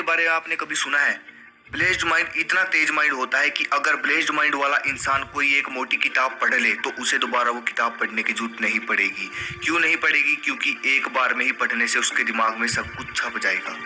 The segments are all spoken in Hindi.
बारे में आपने कभी सुना है? ब्लेस्ड माइंड इतना तेज माइंड होता है कि अगर ब्लेस्ड माइंड वाला इंसान कोई एक मोटी किताब पढ़ ले तो उसे दोबारा वो किताब पढ़ने की जरूरत नहीं पड़ेगी। क्यों नहीं पड़ेगी? क्योंकि एक बार में ही पढ़ने से उसके दिमाग में सब कुछ छप जाएगा।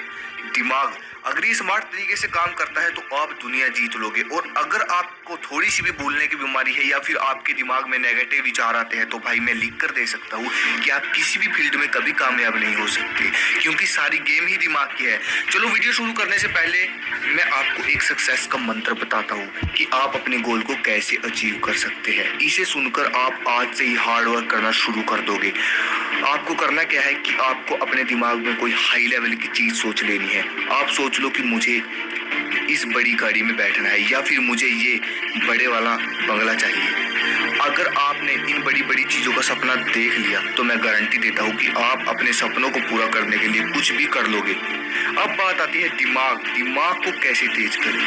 दिमाग अगर ये स्मार्ट तरीके से काम करता है तो आप दुनिया जीत लोगे। और अगर आपको थोड़ी सी भी भूलने की बीमारी है या फिर आपके दिमाग में नेगेटिव विचार आते हैं तो भाई मैं लिख कर दे सकता हूँ कि आप किसी भी फील्ड में कभी कामयाब नहीं हो सकते, क्योंकि सारी गेम ही दिमाग की है। चलो वीडियो शुरू करने से पहले मैं आपको एक सक्सेस का मंत्र बताता हूँ कि आप अपने गोल को कैसे अचीव कर सकते हैं। इसे सुनकर आप आज से ही हार्ड वर्क करना शुरू कर दोगे। आपको करना क्या है कि आपको अपने दिमाग में कोई हाई लेवल की चीज सोच लेनी है। आप सोच लो कि मुझे इस बड़ी गाड़ी में बैठना है या फिर मुझे ये बड़े वाला बंगला चाहिए। अगर आपने इन बड़ी बड़ी चीजों का सपना देख लिया तो मैं गारंटी देता हूँ कि आप अपने सपनों को पूरा करने के लिए कुछ भी कर लोगे। अब बात आती है दिमाग को कैसे तेज करें।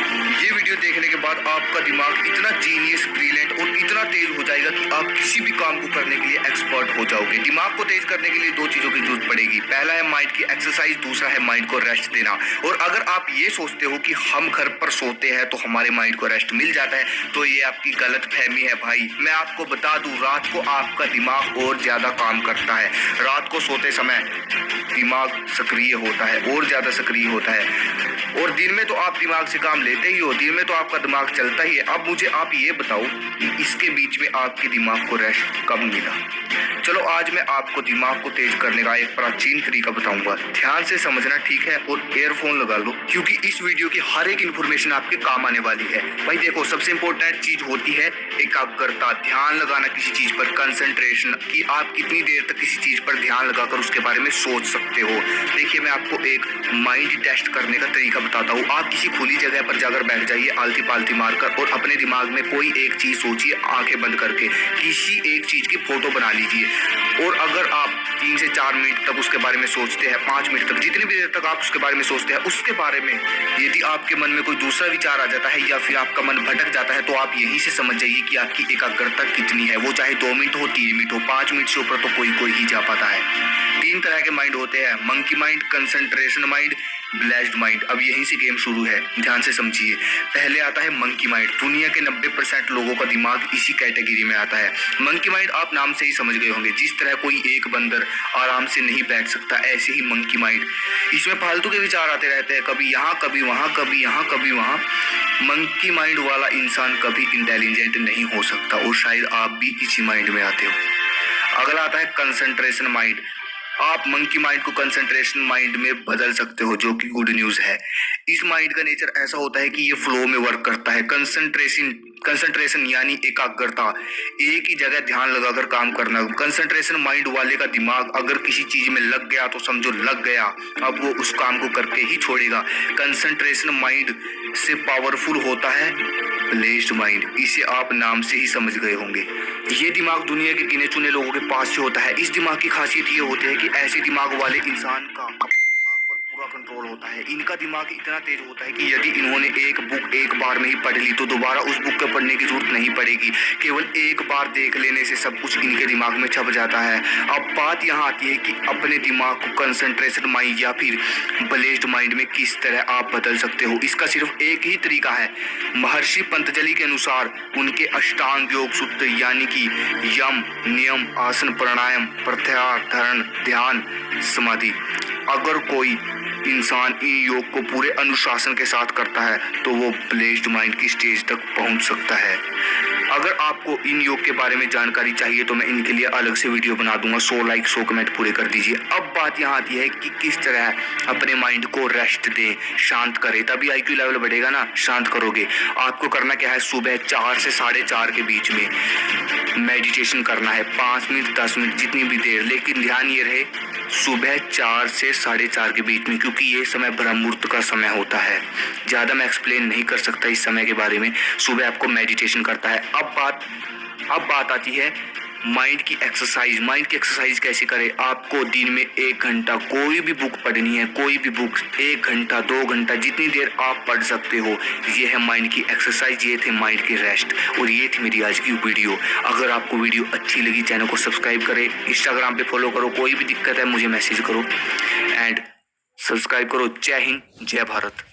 ये वीडियो देखने के बाद आपका दिमाग इतना जीनियस, ब्रिलियंट और इतना तेज हो जाएगा कि आप किसी भी काम को करने के लिए एक्सपर्ट हो जाओगे। दिमाग को तेज करने के लिए दो चीजों की जरूरत पड़ेगी। पहला है माइंड की एक्सरसाइज, दूसरा है माइंड को रेस्ट देना। और अगर आप ये सोचते हो कि हम घर पर सोते हैं तो हमारे माइंड को रेस्ट मिल जाता है तो ये आपकी गलत फहमी है भाई। मैं आपको बता दूं, रात को आपका दिमाग और ज्यादा काम करता है। रात को सोते समय दिमाग सक्रिय होता है और ज्यादा सक्रिय होता है, और दिन में तो आप दिमाग से काम लेते ही हो, दिन में तो आपका दिमाग चलता ही है। अब मुझे आप ये बताओ कि इसके बीच में आपके दिमाग को रेस्ट कब मिला? चलो आज मैं आपको दिमाग को तेज करने का एक प्राचीन तरीका बताऊंगा। ध्यान से समझना, ठीक है? और एयरफोन लगा लो क्योंकि इस वीडियो की हर एक इंफॉर्मेशन आपके काम आने वाली है। भाई देखो, सबसे इंपॉर्टेंट चीज होती है एकाग्रता, ध्यान लगाना किसी चीज पर, कंसंट्रेशन, कि आप कितनी देर तक किसी चीज पर ध्यान लगाकर उसके बारे में सोच सकते हो। देखिए मैं आपको एक माइंड टेस्ट करने का तरीका बताता हूँ। आप किसी खुली जगह पर जाकर बैठ जाइए आलती पालती मारकर और अपने दिमाग में कोई एक चीज सोचिए, आंखें बंद करके किसी एक चीज की फोटो बना लीजिए। और अगर आप 3 से 4 मिनट तक उसके बारे में सोचते हैं, 5 मिनट तक, जितनी भी देर तक आप उसके बारे में सोचते हैं, उसके बारे में यदि आपके मन में कोई दूसरा विचार आ जाता है या फिर आपका मन भटक जाता है तो आप यहीं से समझ जाइए कि आपकी एकाग्रता कितनी है। वो चाहे 2 मिनट हो, 3 मिनट हो, 5 मिनट से ऊपर तो कोई ही जा पाता है। 3 तरह के माइंड होते हैं, monkey mind, concentration mind, blessed mind. अब यहीं से गेम शुरू है, ध्यान से समझिए। पहले आता है मंकी माइंड। दुनिया के 90% लोगों का दिमाग इसी कैटेगरी में आता है। मंकी माइंड आप नाम से ही समझ गए होंगे। जिस तरह कोई एक बंदर आराम से नहीं बैठ सकता, ऐसे ही मंकी माइंड, इसमें फालतू के विचार आते रहते हैं, कभी यहाँ कभी वहाँ, कभी यहाँ कभी वहाँ। मंकी माइंड वाला इंसान कभी इंटेलिजेंट नहीं हो सकता और शायद आप भी इसी माइंड में आते हो। अगला आता है कंसंट्रेशन माइंड। आप मंकी माइंड को कंसंट्रेशन माइंड में बदल सकते हो, जो कि गुड न्यूज है। इस माइंड का नेचर ऐसा होता है कि ये फ्लो में वर्क करता है। कंसंट्रेशन यानी एकाग्रता, एक ही जगह ध्यान लगाकर काम करना। कंसंट्रेशन माइंड वाले का दिमाग अगर किसी चीज में लग गया तो समझो लग गया, अब वो उस काम को करके ही छोड़ेगा। कंसंट्रेशन माइंड से पावरफुल होता है ब्लेस्ड माइंड। इसे आप नाम से ही समझ गए होंगे। ये दिमाग दुनिया के गिने चुने लोगों के पास से होता है। इस दिमाग की खासियत ये होती है कि ऐसे दिमाग वाले इंसान का अपने दिमाग पर पूरा कंट्रोल होता है। इनका दिमाग इतना तेज होता है कि यदि इन्होंने एक बुक एक बार में ही पढ़ ली तो दोबारा उस बुक को पढ़ने की जरूरत नहीं पड़ेगी। केवल एक बार देख लेने से सब कुछ इनके दिमाग में छप जाता है। अब बात यहाँ आती है कि अपने दिमाग को कंसंट्रेशन माइंड या फिर ब्लेस्ड माइंड में किस तरह आप बदल सकते हो। इसका सिर्फ एक ही तरीका है। महर्षि पतंजलि के अनुसार उनके अष्टांग योग सूत्र यानी कि यम, नियम, आसन, प्राणायाम, प्रत्याहार, धारण, ध्यान, समाधि, अगर कोई इंसान इन योग को पूरे अनुशासन के साथ करता है तो वो ब्लेस्ड माइंड की स्टेज तक पहुंच सकता है। अगर आपको इन योग के बारे में जानकारी चाहिए तो मैं इनके लिए अलग से वीडियो बना दूंगा। 100 लाइक 100 कमेंट पूरे कर दीजिए। अब बात यहाँ आती है कि किस तरह अपने माइंड को रेस्ट दें, शांत करें, तभी IQ लेवल बढ़ेगा ना। शांत करोगे, आपको करना क्या है, सुबह 4 से 4:30 के बीच में मेडिटेशन करना है। 5 मिनट 10 मिनट जितनी भी देर, लेकिन ध्यान ये रहे सुबह 4 से 4:30 के बीच में, क्योंकि ये समय ब्रह्म मुहूर्त का समय होता है। ज़्यादा मैं एक्सप्लेन नहीं कर सकता इस समय के बारे में। सुबह आपको मेडिटेशन करता है। अब बात आती है माइंड की एक्सरसाइज। माइंड की एक्सरसाइज कैसे करें? आपको दिन में 1 घंटा कोई भी बुक पढ़नी है, कोई भी बुक 1 घंटा 2 घंटा जितनी देर आप पढ़ सकते हो। ये है माइंड की एक्सरसाइज, ये थे माइंड की रेस्ट, और ये थी मेरी आज की वीडियो। अगर आपको वीडियो अच्छी लगी चैनल को सब्सक्राइब करें, इंस्टाग्राम पे फॉलो करो, कोई भी दिक्कत है मुझे मैसेज करो एंड सब्सक्राइब करो। जय हिंद, जय भारत।